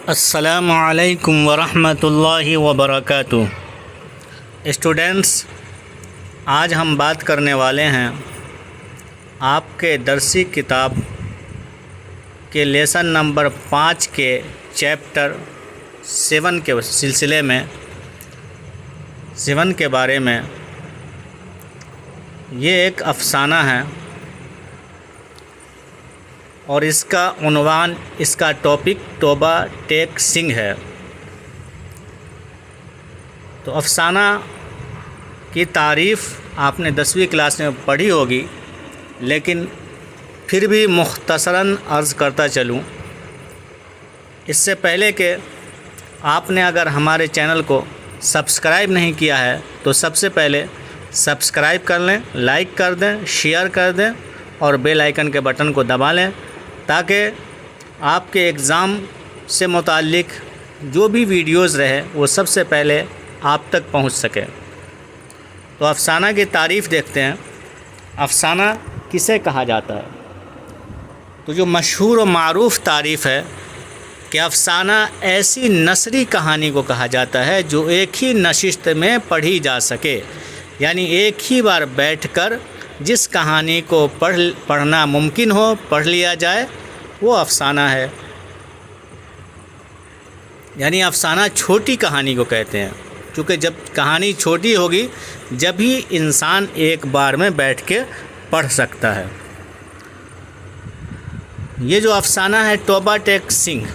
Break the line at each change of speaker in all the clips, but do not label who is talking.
السلام علیکم ورحمۃ اللہ وبرکاتہ۔ اسٹوڈنٹس، آج ہم بات کرنے والے ہیں آپ کے درسی کتاب کے لیسن نمبر 5 کے چیپٹر 7 کے سلسلے میں 7 کے بارے میں۔ یہ ایک افسانہ ہے اور اس کا عنوان، اس کا ٹاپک توبہ ٹیک سنگھ ہے۔ تو افسانہ کی تعریف آپ نے 10ویں کلاس میں پڑھی ہوگی، لیکن پھر بھی مختصراً عرض کرتا چلوں۔ اس سے پہلے کہ آپ نے اگر ہمارے چینل کو سبسکرائب نہیں کیا ہے تو سب سے پہلے سبسکرائب کر لیں، لائک کر دیں، شیئر کر دیں اور بیل آئیکن کے بٹن کو دبا لیں تاکہ آپ کے ایگزام سے متعلق جو بھی ویڈیوز رہے وہ سب سے پہلے آپ تک پہنچ سکے۔ تو افسانہ کی تعریف دیکھتے ہیں۔ افسانہ کسے کہا جاتا ہے؟ تو جو مشہور و معروف تعریف ہے کہ افسانہ ایسی نثری کہانی کو کہا جاتا ہے جو ایک ہی نشست میں پڑھی جا سکے، یعنی ایک ہی بار بیٹھ کر جس کہانی کو پڑھنا ممکن ہو، پڑھ لیا جائے، وہ افسانہ ہے۔ یعنی افسانہ چھوٹی کہانی کو کہتے ہیں، کیونکہ جب کہانی چھوٹی ہوگی جب ہی انسان ایک بار میں بیٹھ کے پڑھ سکتا ہے۔ یہ جو افسانہ ہے توبہ ٹیک سنگھ،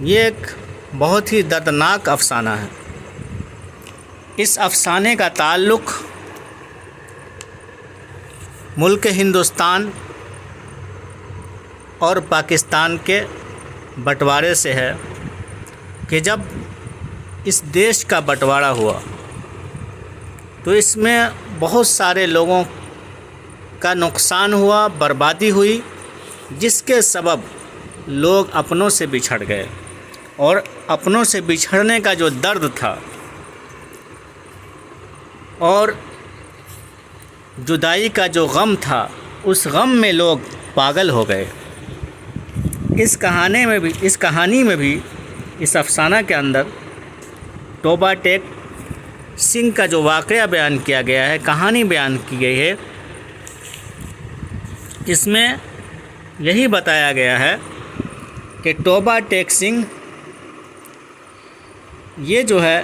یہ ایک بہت ہی دردناک افسانہ ہے۔ اس افسانے کا تعلق ملک ہندوستان اور پاکستان کے بٹوارے سے ہے کہ جب اس دیش کا بٹوارا ہوا تو اس میں بہت سارے لوگوں کا نقصان ہوا، بربادی ہوئی، جس کے سبب لوگ اپنوں سے بچھڑ گئے، اور اپنوں سے بچھڑنے کا جو درد تھا اور جدائی کا جو غم تھا، اس غم میں لوگ پاگل ہو گئے۔ اس کہانی میں بھی اس افسانہ کے اندر توبہ ٹیک سنگھ کا جو واقعہ بیان کیا گیا ہے، کہانی بیان کی گئی ہے، اس میں یہی بتایا گیا ہے کہ توبہ ٹیک سنگھ یہ جو ہے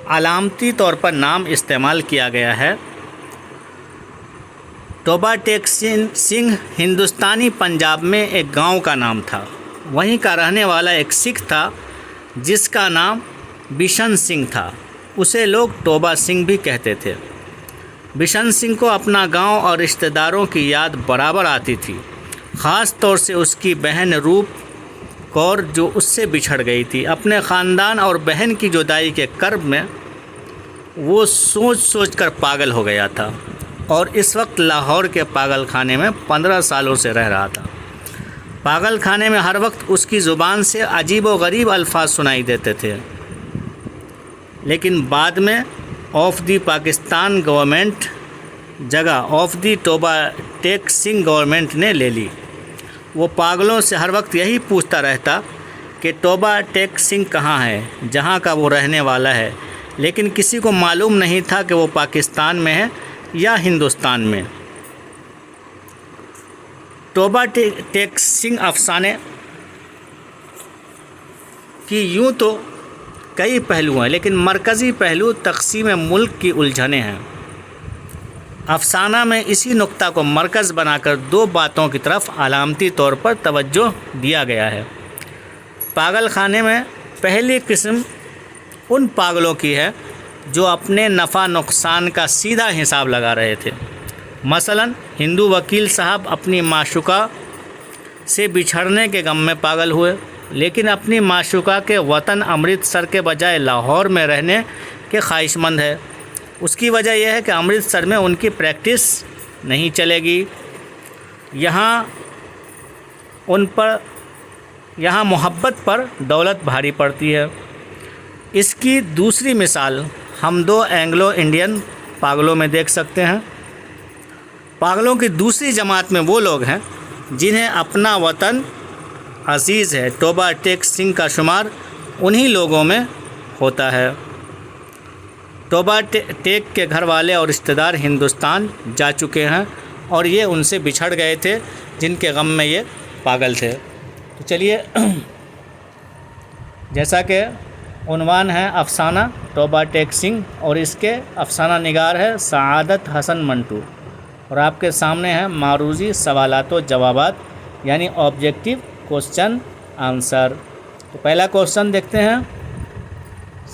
علامتی طور پر نام استعمال کیا گیا ہے۔ توبہ ٹیک سنگھ ہندوستانی پنجاب میں ایک گاؤں کا نام تھا۔ وہیں کا رہنے والا ایک سکھ تھا جس کا نام بشن سنگھ تھا، اسے لوگ توبہ سنگھ بھی کہتے تھے۔ بشن سنگھ کو اپنا گاؤں اور رشتہ داروں کی یاد برابر آتی تھی، خاص طور سے اس کی بہن روپ کور جو اس سے بچھڑ گئی تھی۔ اپنے خاندان اور بہن کی جدائی کے کرب میں وہ سوچ سوچ کر پاگل ہو گیا تھا، اور اس وقت لاہور کے پاگل خانے میں 15 سالوں سے رہ رہا تھا۔ پاگل خانے میں ہر وقت اس کی زبان سے عجیب و غریب الفاظ سنائی دیتے تھے، لیکن بعد میں آف دی پاکستان گورنمنٹ جگہ آف دی توبہ ٹیک سنگھ گورنمنٹ نے لے لی۔ وہ پاگلوں سے ہر وقت یہی پوچھتا رہتا کہ توبہ ٹیک سنگھ کہاں ہے، جہاں کا وہ رہنے والا ہے، لیکن کسی کو معلوم نہیں تھا کہ وہ پاکستان میں ہے یا ہندوستان میں۔ توبہ ٹیک سنگھ افسانے کی یوں تو کئی پہلو ہیں، لیکن مرکزی پہلو تقسیم ملک کی الجھنیں ہیں۔ افسانہ میں اسی نقطہ کو مرکز بنا کر دو باتوں کی طرف علامتی طور پر توجہ دیا گیا ہے۔ پاگل خانے میں پہلی قسم ان پاگلوں کی ہے جو اپنے نفع نقصان کا سیدھا حساب لگا رہے تھے۔ مثلا ہندو وکیل صاحب اپنی معشوقہ سے بچھڑنے کے غم میں پاگل ہوئے، لیکن اپنی معشوقہ کے وطن امرتسر کے بجائے لاہور میں رہنے کے خواہش مند ہے۔ اس کی وجہ یہ ہے کہ امرتسر میں ان کی پریکٹس نہیں چلے گی، یہاں محبت پر دولت بھاری پڑتی ہے۔ اس کی دوسری مثال ہم دو اینگلو انڈین پاگلوں میں دیکھ سکتے ہیں۔ پاگلوں کی دوسری جماعت میں وہ لوگ ہیں جنہیں اپنا وطن عزیز ہے۔ توبہ ٹیک سنگھ کا شمار انہی لوگوں میں ہوتا ہے۔ توبہ ٹیک کے گھر والے اور رشتہ دار ہندوستان جا چکے ہیں اور یہ ان سے بچھڑ گئے تھے جن کے غم میں یہ پاگل تھے۔ تو چلیے، جیسا کہ عنوان ہے افسانہ توبہ ٹیک سنگھ اور اس کے افسانہ نگار ہے سعادت حسن منٹو، اور آپ کے سامنے ہے معروضی سوالات و جوابات یعنی آبجیکٹیو کوسچن آنسر۔ تو پہلا کوسچن دیکھتے ہیں۔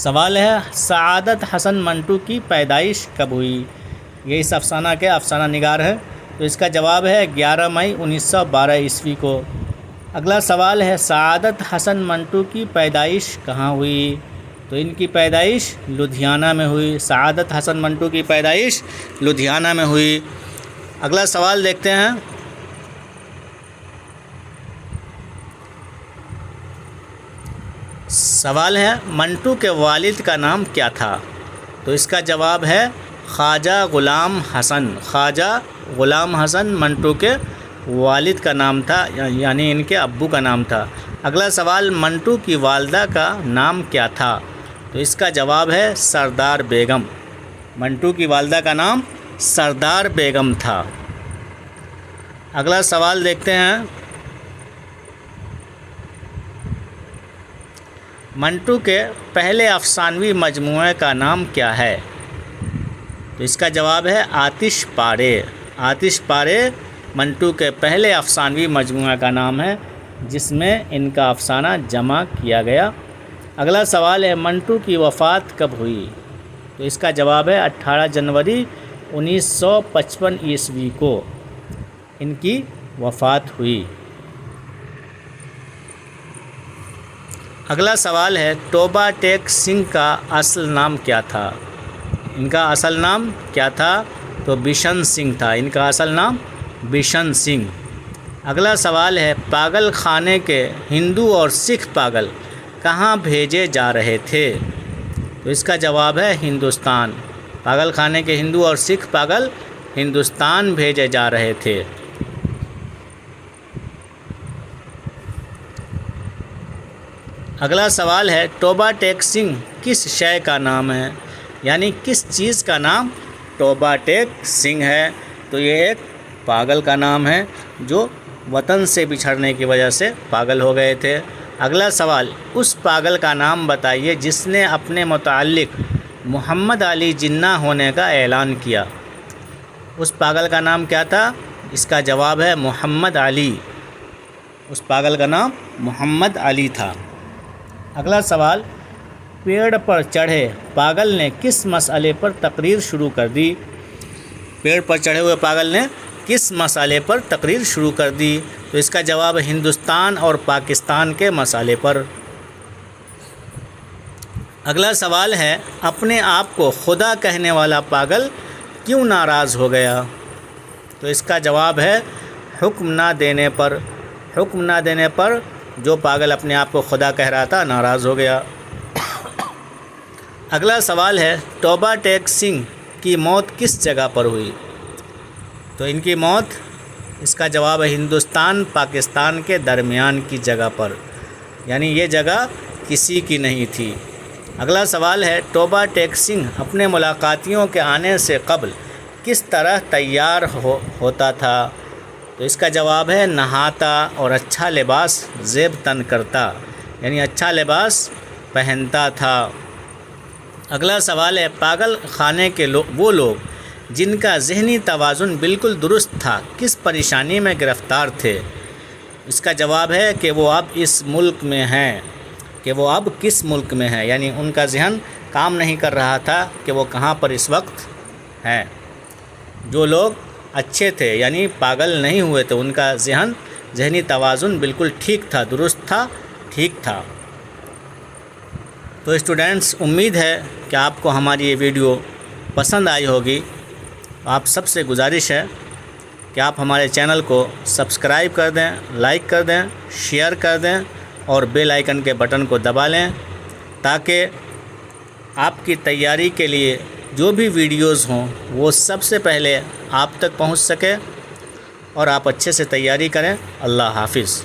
سوال ہے سعادت حسن منٹو کی پیدائش کب ہوئی؟ یہ اس افسانہ کے افسانہ نگار ہے، تو اس کا جواب ہے 11 مئی 1912 عیسوی کو۔ اگلا سوال ہے سعادت حسن منٹو کی پیدائش کہاں ہوئی؟ تو ان کی پیدائش لدھیانہ میں ہوئی۔ سعادت حسن منٹو کی پیدائش لدھیانہ میں ہوئی۔ اگلا سوال دیکھتے ہیں۔ سوال ہے منٹو کے والد کا نام کیا تھا؟ تو اس کا جواب ہے خواجہ غلام حسن۔ خواجہ غلام حسن منٹو کے والد کا نام تھا، یعنی ان کے ابو کا نام تھا۔ اگلا سوال منٹو کی والدہ کا نام کیا تھا؟ تو اس کا جواب ہے سردار بیگم۔ منٹو کی والدہ کا نام سردار بیگم تھا۔ اگلا سوال دیکھتے ہیں۔ منٹو کے پہلے افسانوی مجموعے کا نام کیا ہے؟ تو اس کا جواب ہے آتش پارے۔ آتش پارے منٹو کے پہلے افسانوی مجموعہ کا نام ہے جس میں ان کا افسانہ جمع کیا گیا۔ اگلا سوال ہے منٹو کی وفات کب ہوئی؟ تو اس کا جواب ہے 18 جنوری 1955 عیسوی کو ان کی وفات ہوئی۔ اگلا سوال ہے توبہ ٹیک سنگھ کا اصل نام کیا تھا؟ ان کا اصل نام کیا تھا؟ تو بشن سنگھ تھا۔ ان کا اصل نام بشن سنگھ۔ اگلا سوال ہے پاگل خانے کے ہندو اور سکھ پاگل کہاں بھیجے جا رہے تھے؟ تو اس کا جواب ہے ہندوستان۔ پاگل خانے کے ہندو اور سکھ پاگل ہندوستان بھیجے جا رہے تھے۔ اگلا سوال ہے توبہ ٹیک سنگھ کس شے کا نام ہے؟ یعنی کس چیز کا نام توبہ ٹیک سنگھ ہے؟ تو یہ ایک پاگل کا نام ہے جو وطن سے بچھڑنے کی وجہ سے پاگل ہو گئے تھے۔ اگلا سوال اس پاگل کا نام بتائیے جس نے اپنے متعلق محمد علی جناح ہونے کا اعلان کیا۔ اس پاگل کا نام کیا تھا؟ اس کا جواب ہے محمد علی۔ اس پاگل کا نام محمد علی تھا۔ اگلا سوال پیڑ پر چڑھے پاگل نے کس مسئلے پر تقریر شروع کر دی؟ پیڑ پر چڑھے ہوئے پاگل نے کس مسئلے پر تقریر شروع کر دی؟ تو اس کا جواب ہندوستان اور پاکستان کے مسئلے پر۔ اگلا سوال ہے اپنے آپ کو خدا کہنے والا پاگل کیوں ناراض ہو گیا؟ تو اس کا جواب ہے حکم نہ دینے پر۔ حکم نہ دینے پر جو پاگل اپنے آپ کو خدا کہہ رہا تھا ناراض ہو گیا۔ اگلا سوال ہے توبہ ٹیک سنگھ کی موت کس جگہ پر ہوئی؟ تو ان کی موت، اس کا جواب ہے ہندوستان پاکستان کے درمیان کی جگہ پر، یعنی یہ جگہ کسی کی نہیں تھی۔ اگلا سوال ہے توبہ ٹیک سنگھ اپنے ملاقاتیوں کے آنے سے قبل کس طرح تیار ہوتا تھا؟ تو اس کا جواب ہے نہاتا اور اچھا لباس زیب تن کرتا، یعنی اچھا لباس پہنتا تھا۔ اگلا سوال ہے پاگل خانے کے وہ لوگ جن کا ذہنی توازن بالکل درست تھا کس پریشانی میں گرفتار تھے؟ اس کا جواب ہے کہ وہ اب اس ملک میں ہیں، کہ وہ اب کس ملک میں ہیں، یعنی ان کا ذہن کام نہیں کر رہا تھا کہ وہ کہاں پر اس وقت ہیں۔ جو لوگ اچھے تھے یعنی پاگل نہیں ہوئے تھے، ان کا ذہنی توازن بالکل ٹھیک تھا، درست تھا، ٹھیک تھا۔ تو اسٹوڈنٹس، امید ہے کہ آپ کو ہماری یہ ویڈیو پسند آئی ہوگی۔ آپ سب سے گزارش ہے کہ آپ ہمارے چینل کو سبسکرائب کر دیں، لائک کر دیں، شیئر کر دیں اور بیل آئیکن کے بٹن کو دبا لیں تاکہ آپ کی تیاری کے لیے جو بھی ویڈیوز ہوں وہ سب سے پہلے آپ تک پہنچ سکے اور آپ اچھے سے تیاری کریں۔ اللہ حافظ۔